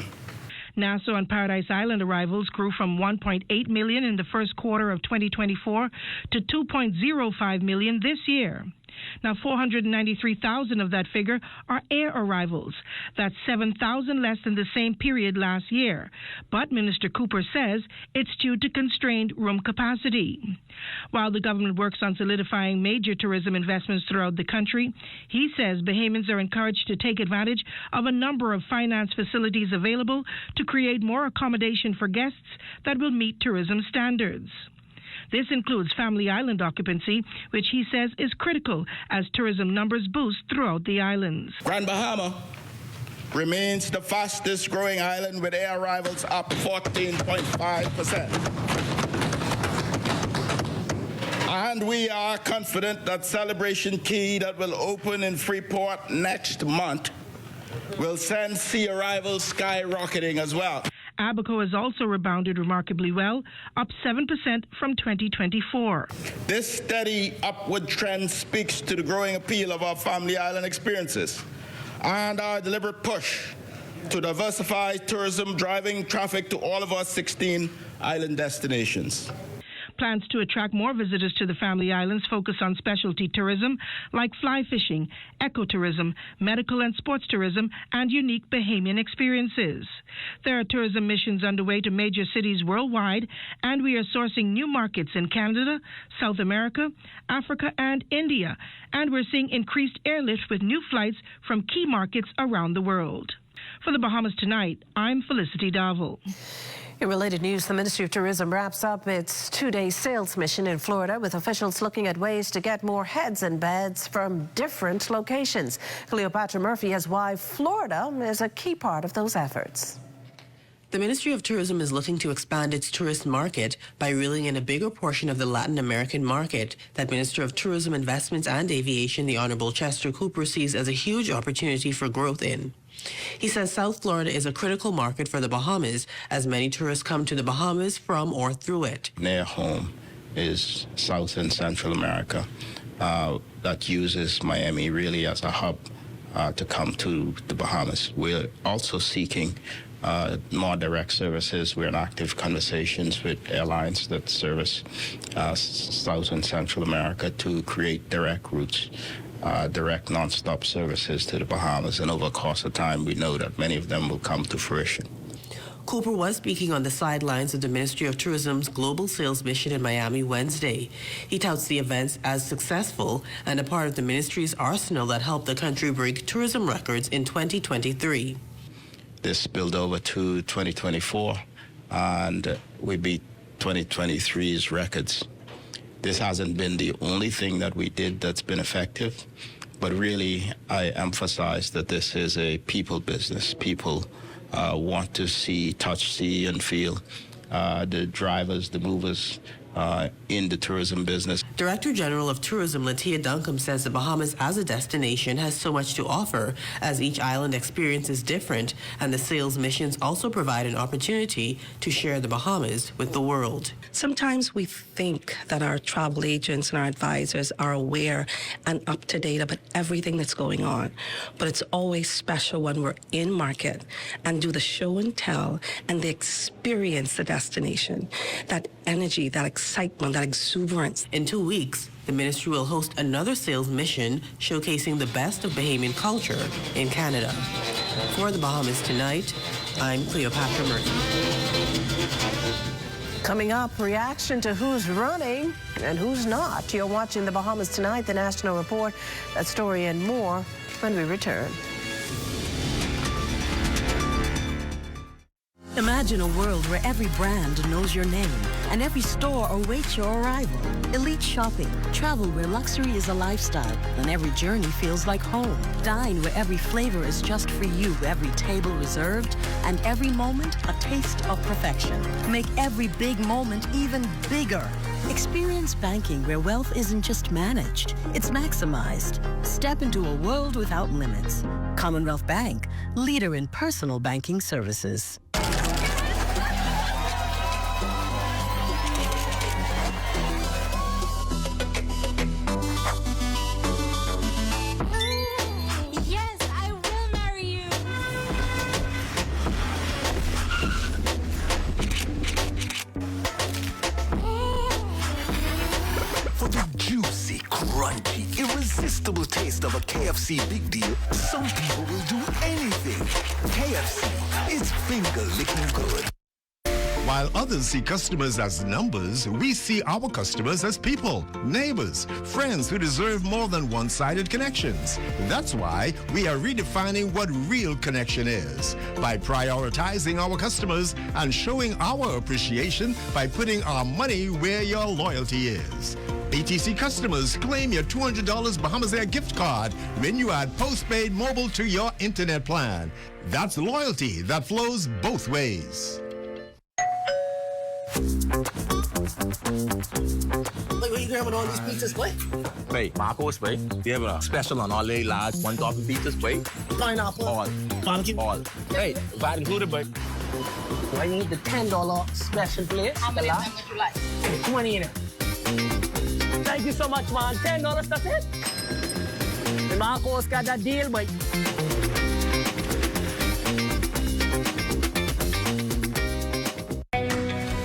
Nassau and Paradise Island arrivals grew from 1.8 million in the first quarter of 2024 to 2.05 million this year. Now, 493,000 of that figure are air arrivals. That's 7,000 less than the same period last year. But Minister Cooper says it's due to constrained room capacity. While the government works on solidifying major tourism investments throughout the country, he says Bahamians are encouraged to take advantage of a number of finance facilities available to create more accommodation for guests that will meet tourism standards. This includes family island occupancy, which he says is critical as tourism numbers boost throughout the islands. Grand Bahama remains the fastest growing island with air arrivals up 14.5%. And we are confident that Celebration Key that will open in Freeport next month will send sea arrivals skyrocketing as well. Abaco has also rebounded remarkably well, up 7% from 2024. This steady upward trend speaks to the growing appeal of our family island experiences and our deliberate push to diversify tourism, driving traffic to all of our 16 island destinations. Plans to attract more visitors to the family islands focus on specialty tourism like fly fishing, ecotourism, medical and sports tourism, and unique Bahamian experiences. There are tourism missions underway to major cities worldwide, and we are sourcing new markets in Canada, South America, Africa, and India. And we're seeing increased airlift with new flights from key markets around the world. For the Bahamas Tonight, I'm Felicity Darville. In related news, the Ministry of Tourism wraps up its two-day sales mission in Florida with officials looking at ways to get more heads and beds from different locations. Cleopatra Murphy has why Florida is a key part of those efforts. The Ministry of Tourism is looking to expand its tourist market by reeling in a bigger portion of the Latin American market that Minister of Tourism, Investments and Aviation, the Honorable Chester Cooper, sees as a huge opportunity for growth in. He says South Florida is a critical market for the Bahamas as many tourists come to the Bahamas from or through it. Their home is South and Central America that uses Miami really as a hub to come to the Bahamas. We're also seeking more direct services. We're in active conversations with airlines that service South and Central America to create direct routes. Direct non-stop services to the Bahamas, and over the course of time we know that many of them will come to fruition. Cooper was speaking on the sidelines of the Ministry of Tourism's global sales mission in Miami Wednesday. He touts the events as successful and a part of the ministry's arsenal that helped the country break tourism records in 2023. This spilled over to 2024 and we beat 2023's records. This hasn't been the only thing that we did that's been effective, but really I emphasize that this is a people business. People want to see, touch, see, and feel the drivers, the movers in the tourism business. Director General of Tourism Latia Duncombe says the Bahamas as a destination has so much to offer as each island experience is different, and the sales missions also provide an opportunity to share the Bahamas with the world. Sometimes we think that our travel agents and our advisors are aware and up to date about everything that's going on, but it's always special when we're in market and do the show and tell and they experience the destination, that energy, that excitement, that exuberance. In 2 weeks, the ministry will host another sales mission showcasing the best of Bahamian culture in Canada. For the Bahamas Tonight, I'm Cleopatra Murphy. Coming up, reaction to who's running and who's not. You're watching the Bahamas Tonight, the National Report. That story and more when we return. Imagine a world where every brand knows your name and every store awaits your arrival. Elite shopping, travel where luxury is a lifestyle and every journey feels like home. Dine where every flavor is just for you, every table reserved, and every moment a taste of perfection. Make every big moment even bigger. Experience banking where wealth isn't just managed, it's maximized. Step into a world without limits. Commonwealth Bank, leader in personal banking services. Irresistible taste of a KFC big deal, some people will do anything. KFC is finger-licking good. While others see customers as numbers, we see our customers as people, neighbors, friends who deserve more than one-sided connections. That's why we are redefining what real connection is by prioritizing our customers and showing our appreciation by putting our money where your loyalty is. BTC customers, claim your $200 Bahamas Air gift card when you add postpaid mobile to your internet plan. That's loyalty that flows both ways. Wait, where you grabbing all these pizzas, boy? Wait, Marcos, wait. We have a special on all day large, one topping pizzas, wait. Pineapple. All. Barbecue. All. Hey, VAT included, boy. I need the $10 special plate. How many would you like? 20 in it. Thank you so much, man. $10, that's it? The Marcos got that deal, boy.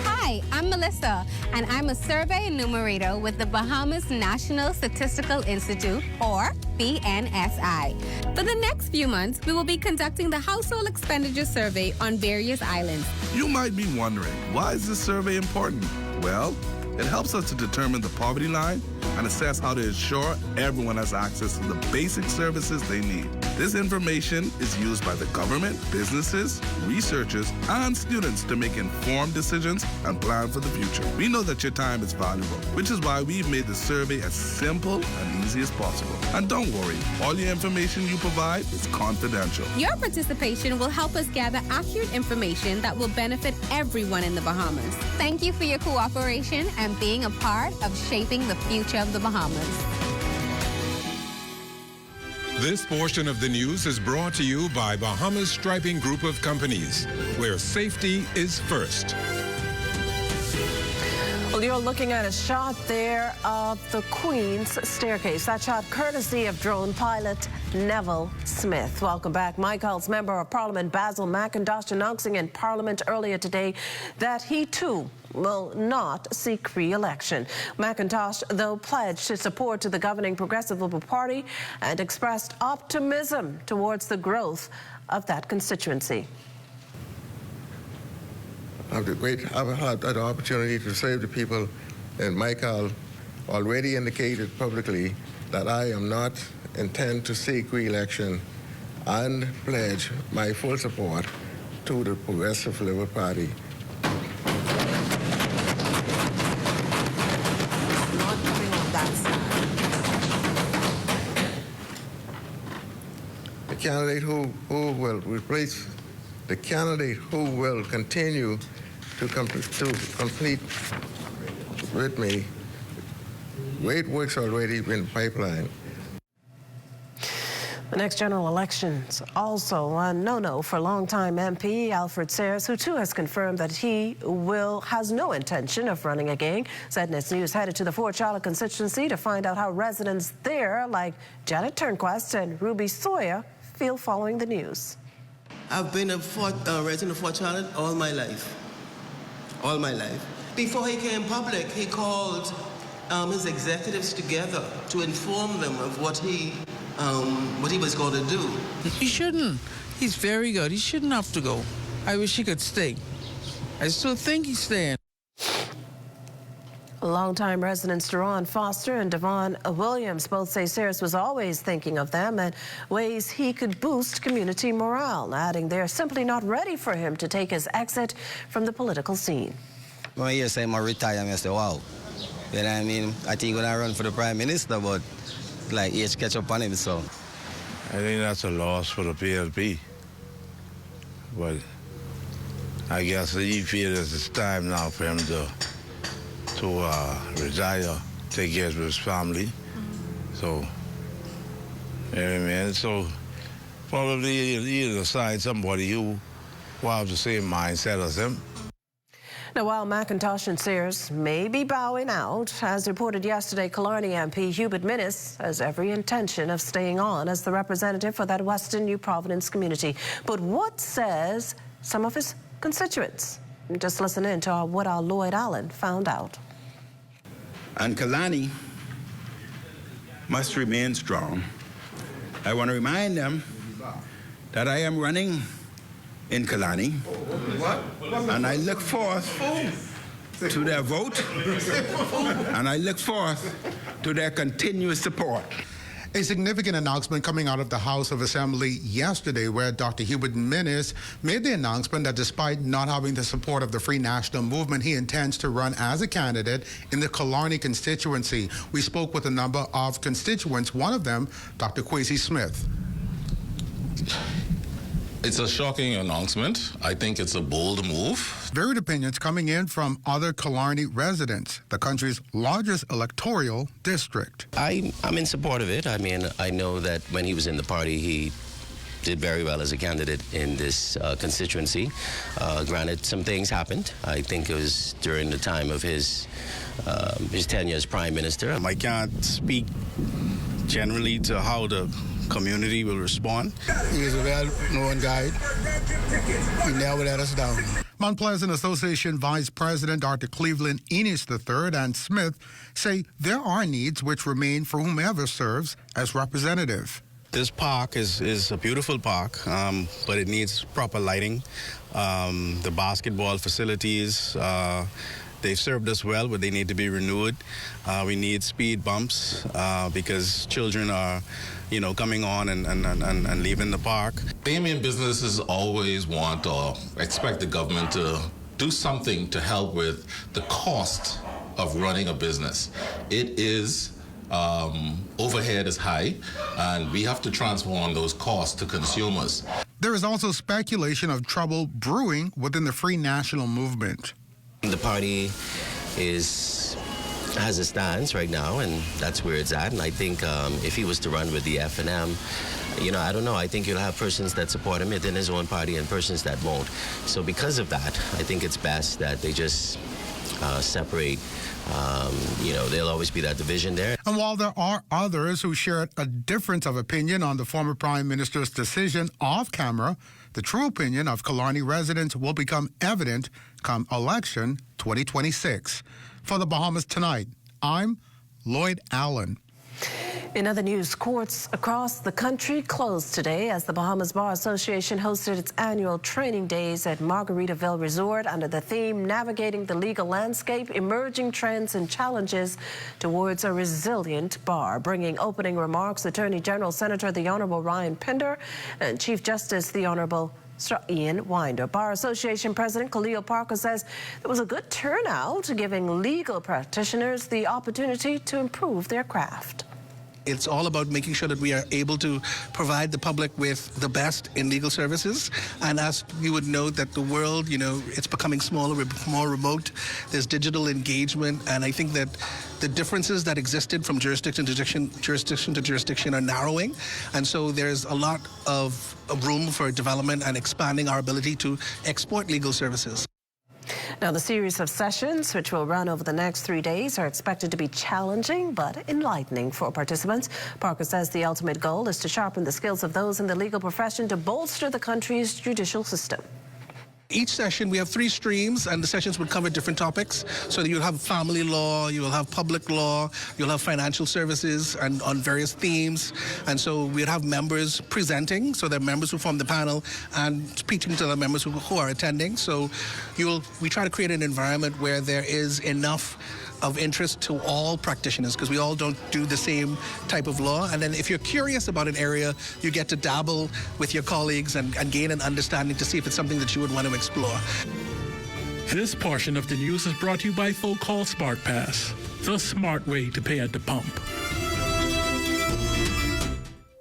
Hi, I'm Melissa, and I'm a survey enumerator with the Bahamas National Statistical Institute, or BNSI. For the next few months, we will be conducting the Household Expenditure Survey on various islands. You might be wondering, why is this survey important? Well, it helps us to determine the poverty line and assess how to ensure everyone has access to the basic services they need. This information is used by the government, businesses, researchers, and students to make informed decisions and plan for the future. We know that your time is valuable, which is why we've made the survey as simple and easy as possible. And don't worry, all your information you provide is confidential. Your participation will help us gather accurate information that will benefit everyone in the Bahamas. Thank you for your cooperation and being a part of shaping the future of the Bahamas. This portion of the news is brought to you by Bahamas Striping Group of Companies, where safety is first. Well, you're looking at a shot there of the Queen's Staircase. That shot courtesy of drone pilot Neville Smith. Welcome back. Michael's Member of Parliament Basil McIntosh announcing in Parliament earlier today that he too will not seek re-election. McIntosh, though, pledged his support to the governing Progressive Liberal Party and expressed optimism towards the growth of that constituency. I've had the opportunity to serve the people, and Michael already indicated publicly that I am not intend to seek re-election and pledge my full support to the Progressive Liberal Party. Not coming on that side. The candidate who will replace, the candidate who will continue to complete with me. Great work's already in the pipeline. The next general elections also a no-no for longtime MP Alfred Sayers, who too has confirmed that he has no intention of running again. ZNet News headed to the Fort Charlotte constituency to find out how residents there, like Janet Turnquest and Ruby Sawyer, feel following the news. I've been a resident of Fort Charlotte all my life. before he came public, he called his executives together to inform them of what he was going to do. He shouldn't. He's very good. He shouldn't have to go. I wish he could stay. I still think he's staying. Longtime residents Duron Foster and Devon Williams both say Sears was always thinking of them and ways he could boost community morale, adding they're simply not ready for him to take his exit from the political scene. When you say I'm retire, I say, wow. You know what I mean? I think when I run for the Prime Minister, but like age catch up on him, so. I think that's a loss for the PLP. But I guess he feels it's time now for him to retire, take care of his family. So, you know what I mean? So, probably he'll decide somebody who will have the same mindset as him. Now, while McIntosh and Sears may be bowing out, as reported yesterday, Killarney MP Hubert Minnis has every intention of staying on as the representative for that Western New Providence community. But what says some of his constituents? Just listen in to what our Lloyd Allen found out. And Killarney must remain strong. I want to remind them that I am running in Killarney, and I look forth to their vote, and I look forth to their continuous support. A significant announcement coming out of the House of Assembly yesterday, where Dr. Hubert Minnis made the announcement that despite not having the support of the Free National Movement, he intends to run as a candidate in the Killarney constituency. We spoke with a number of constituents, one of them, Dr. Kwesi Smith. It's a shocking announcement. I think it's a bold move. Varied opinions coming in from other Killarney residents, the country's largest electoral district. I'm in support of it. I mean, I know that when he was in the party, he did very well as a candidate in this constituency. Granted, some things happened. I think it was during the time of his tenure as Prime Minister. I can't speak generally to how the community will respond. He is a well-known guy. He never let us down. Mount Pleasant Association Vice President Dr. Cleveland Enos III and Smith say there are needs which remain for whomever serves as representative. This park is a beautiful park, but it needs proper lighting. The basketball facilities, they've served us well, but they need to be renewed. We need speed bumps because children are, coming on and leaving the park. Bahamian businesses always want or expect the government to do something to help with the cost of running a business. It is overhead is high, and we have to transform those costs to consumers. There is also speculation of trouble brewing within the Free National Movement. The party has a stance right now, and that's where it's at. And I think if he was to run with the F&M, I don't know. I think you'll have persons that support him within his own party and persons that won't. So because of that, I think it's best that they just separate. There'll always be that division there. And while there are others who shared a difference of opinion on the former Prime Minister's decision off camera, the true opinion of Killarney residents will become evident come election 2026. For the Bahamas Tonight, I'm Lloyd Allen. In other news, courts across the country closed today as the Bahamas Bar Association hosted its annual training days at Margaritaville Resort under the theme Navigating the Legal Landscape, Emerging Trends and Challenges Towards a Resilient Bar. Bringing opening remarks, Attorney General Senator the Honorable Ryan Pender and Chief Justice the Honorable Sir Ian Winder. Bar Association President Khalil Parker says there was a good turnout, giving legal practitioners the opportunity to improve their craft. It's all about making sure that we are able to provide the public with the best in legal services. And as you would know that the world, it's becoming smaller, more remote. There's digital engagement. And I think that the differences that existed from jurisdiction to jurisdiction are narrowing. And so there's a lot of room for development and expanding our ability to export legal services. Now, the series of sessions, which will run over the next 3 days, are expected to be challenging but enlightening for participants. Parker says the ultimate goal is to sharpen the skills of those in the legal profession to bolster the country's judicial system. Each session, we have 3 streams, and the sessions would cover different topics. So you'll have family law, you will have public law, you'll have financial services, and on various themes. And so we'd have members presenting, so they're members who form the panel, and speaking to the members who are attending. So we try to create an environment where there is enough of interest to all practitioners, because we all don't do the same type of law. And then if you're curious about an area, you get to dabble with your colleagues and gain an understanding to see if it's something that you would want to explore. This portion of the news is brought to you by folk called Smart Pass, the smart way to pay at the pump.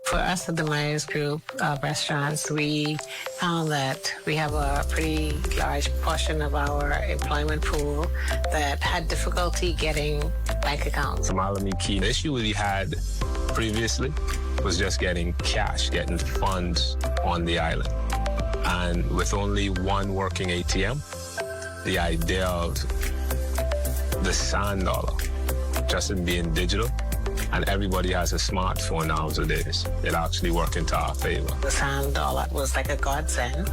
For us at the Myers Group of restaurants, we found that we have a pretty large portion of our employment pool that had difficulty getting bank accounts. The issue we had previously was just getting cash, getting funds on the island. And with only one working ATM, the idea of the sand dollar just in being digital, and everybody has a smartphone nowadays, it actually worked into our favor. The sand dollar was like a godsend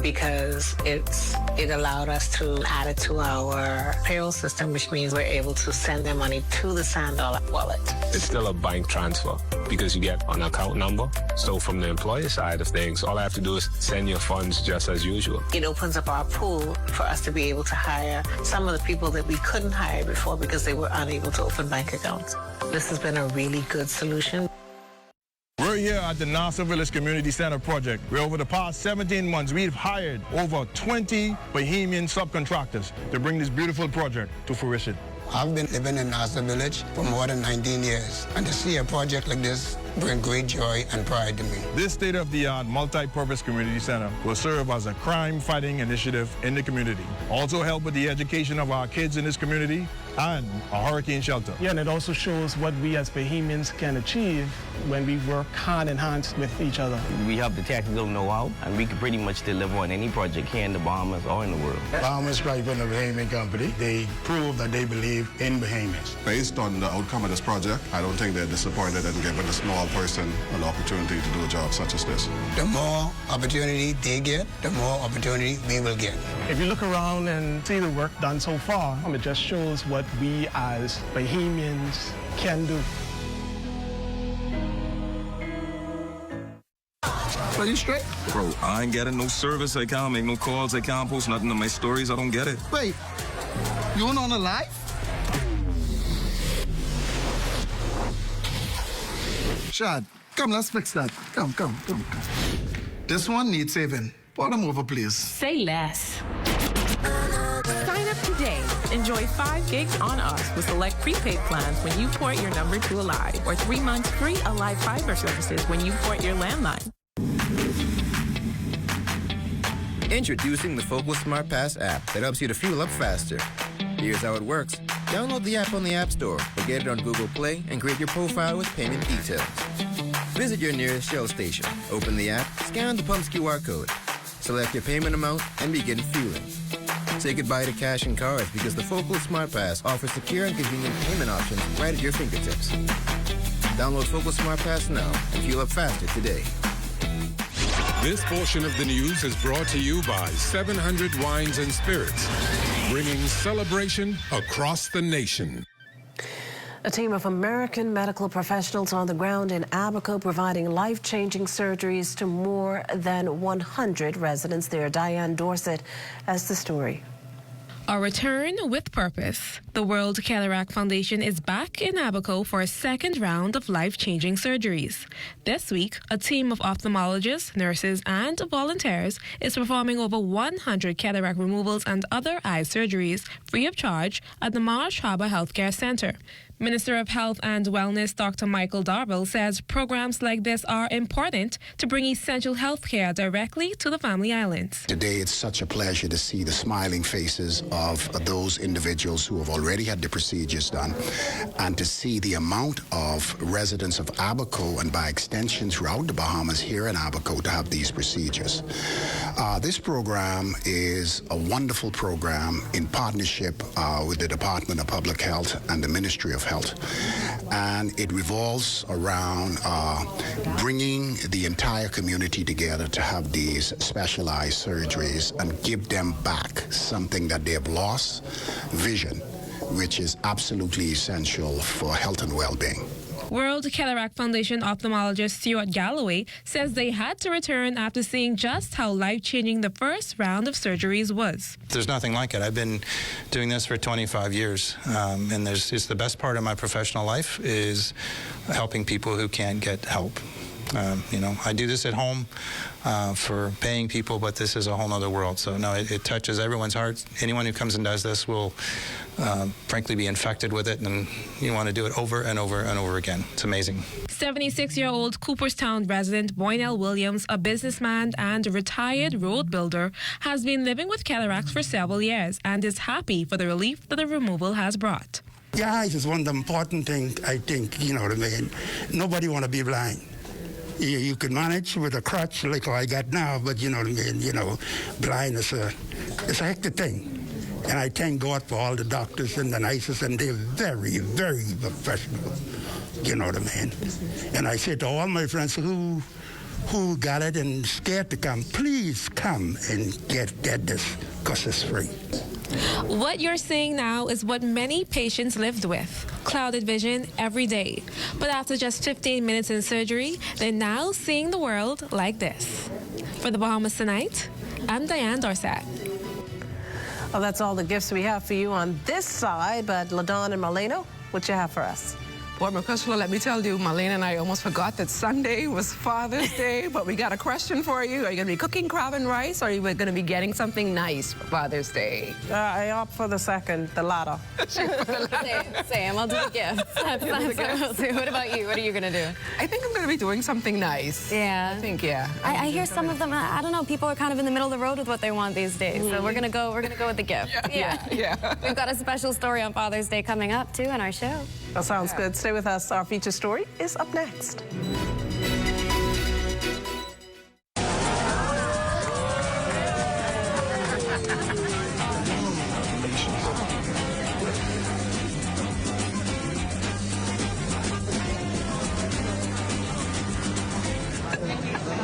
because it allowed us to add it to our payroll system, which means we're able to send their money to the sand dollar wallet. It's still a bank transfer because you get an account number. So from the employer side of things, all I have to do is send your funds just as usual. It opens up our pool for us to be able to hire some of the people that we couldn't hire before because they were unable to open bank accounts. This has been a really good solution. We're here at the Nassau Village Community Center project, where over the past 17 months, we've hired over 20 Bahamian subcontractors to bring this beautiful project to fruition. I've been living in Nassau Village for more than 19 years, and to see a project like this bring great joy and pride to me. This state-of-the-art multi-purpose community center will serve as a crime-fighting initiative in the community. Also help with the education of our kids in this community and a hurricane shelter. Yeah, and it also shows what we as Bahamians can achieve when we work hand in hand with each other. We have the technical know-how, and we can pretty much deliver on any project here in the Bahamas or in the world. Bahamas Stripe and the Bahamian company, they prove that they believe in Bahamians. Based on the outcome of this project, I don't think they're disappointed in giving a small person an opportunity to do a job such as this. The more opportunity they get, the more opportunity we will get. If you look around and see the work done so far, it just shows what we as Bahamians can do. Are you straight? Bro, I ain't getting no service. I can't make no calls. I can't post nothing on my stories. I don't get it. Wait, you on a live? Shad, come, let's fix that. Come. This one needs saving. Pour them over, please. Say less. Sign up today. Enjoy 5 gigs on us with select prepaid plans when you port your number to Alive, or 3 months free Alive fiber services when you port your landline. Introducing the Focal Smart Pass app that helps you to fuel up faster. Here's how it works. Download the app on the App Store or get it on Google Play and create your profile with payment details. Visit your nearest Shell station. Open the app, scan the pump's QR code, select your payment amount, and begin fueling. Say goodbye to cash and cards because the Focal Smart Pass offers secure and convenient payment options right at your fingertips. Download Focal Smart Pass now and fuel up faster today. This portion of the news is brought to you by 700 Wines and Spirits, bringing celebration across the nation. A team of American medical professionals on the ground in Abaco providing life-changing surgeries to more than 100 residents there. Diane Dorset has the story. A return with purpose. The World Cataract Foundation is back in Abaco for a second round of life-changing surgeries. This week, a team of ophthalmologists, nurses, and volunteers is performing over 100 cataract removals and other eye surgeries free of charge at the Marsh Harbor Healthcare Center. Minister of Health and Wellness Dr. Michael Darville says programs like this are important to bring essential health care directly to the family islands. Today, it's such a pleasure to see the smiling faces of those individuals who have already had the procedures done, and to see the amount of residents of Abaco and by extension throughout the Bahamas here in Abaco to have these procedures. This program is a wonderful program in partnership with the Department of Public Health and the Ministry of Health. health. And it revolves around bringing the entire community together to have these specialized surgeries and give them back something that they have lost, vision, which is absolutely essential for health and well-being. World Cataract Foundation ophthalmologist Stuart Galloway says they had to return after seeing just how life-changing the first round of surgeries was. There's nothing like it. I've been doing this for 25 years, and it's the best part of my professional life is helping people who can't get help. I do this at home for paying people, but this is a whole other world. So no, it touches everyone's heart. Anyone who comes and does this will frankly be infected with it, and you want to do it over and over and over again. It's amazing. 76-year-old Cooperstown resident Boynell Williams, a businessman and a retired road builder, has been living with cataracts for several years and is happy for the relief that the removal has brought. Your eyes is one of the important things, I think, you know what I mean. Nobody want to be blind. You can manage with a crutch like I got now, but you know what I mean, blindness, it's a hectic thing. And I thank God for all the doctors and the nurses, and they're very, very professional, you know what I mean. And I say to all my friends who got it and scared to come, please come and get this, because it's free. What you're seeing now is what many patients lived with. Clouded vision every day. But after just 15 minutes in surgery, they're now seeing the world like this. For the Bahamas Tonight, I'm Diane Dorset. Well, that's all the gifts we have for you on this side, but LaDon and Marleno, what you have for us? Well, Marcusula, let me tell you, Marlene and I almost forgot that Sunday was Father's Day, but we got a question for you. Are you going to be cooking crab and rice, or are you going to be getting something nice for Father's Day? I opt for the second, the latter. Same. I'll do the gift. That's what about you? What are you going to do? I think I'm going to be doing something nice. Yeah. I think, yeah. I hear some of them, I don't know, people are kind of in the middle of the road with what they want these days. So we're going to go with the gift. Yeah. We've got a special story on Father's Day coming up, too, in our show. That sounds good. Stay with us. Our feature story is up next.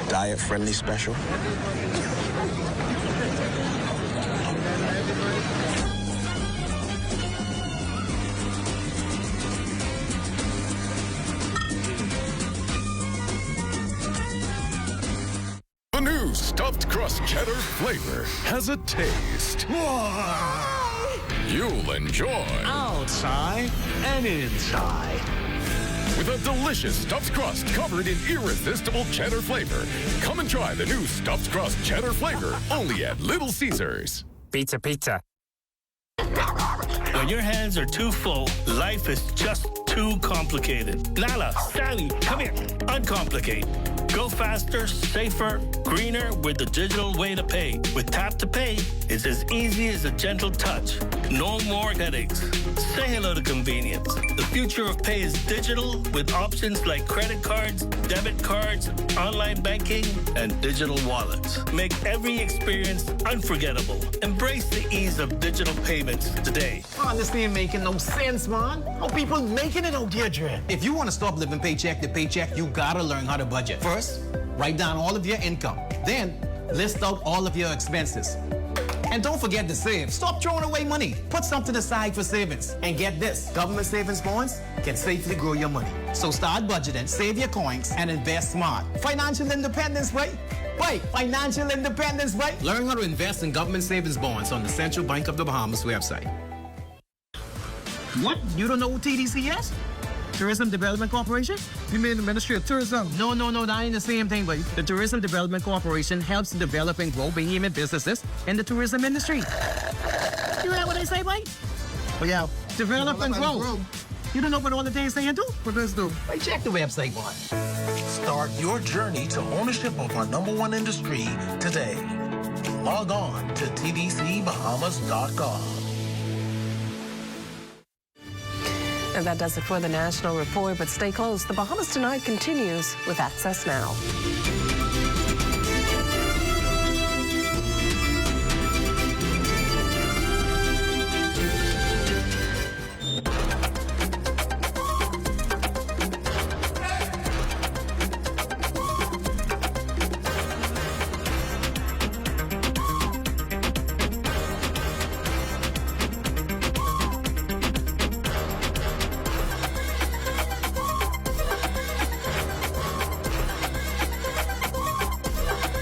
Diet-friendly special. The new stuffed crust cheddar flavor has a taste you'll enjoy. Outside and inside. With a delicious stuffed crust covered in irresistible cheddar flavor. Come and try the new stuffed crust cheddar flavor only at Little Caesars. Pizza. When your hands are too full, life is just too complicated. Nala, Sally, come here. Uncomplicate. Go faster, safer, greener with the digital way to pay. With Tap to Pay, it's as easy as a gentle touch. No more headaches. Say hello to convenience. The future of pay is digital with options like credit cards, debit cards, online banking, and digital wallets. Make every experience unforgettable. Embrace the ease of digital payments today. Oh, this ain't making no sense, man. How people making it out here, Dre? If you want to stop living paycheck to paycheck, you gotta learn how to budget. First, write down all of your income. Then, list out all of your expenses. And don't forget to save. Stop throwing away money. Put something aside for savings. And get this, government savings bonds can safely grow your money. So start budgeting, save your coins, and invest smart. Financial independence, right? Wait, financial independence, right? Learn how to invest in government savings bonds on the Central Bank of the Bahamas website. What? You don't know what TDC is? Tourism Development Corporation? You mean the Ministry of Tourism? No, that ain't the same thing, but the Tourism Development Corporation helps to develop and grow Bahamian businesses in the tourism industry. You heard what they say, Mike? Oh, yeah. Develop and grow. You don't know what all the things they do? What does do? Hey, check the website, boy. Start your journey to ownership of our #1 industry today. Log on to tdcbahamas.com. And that does it for the National Report, but stay close. The Bahamas Tonight continues with Access Now.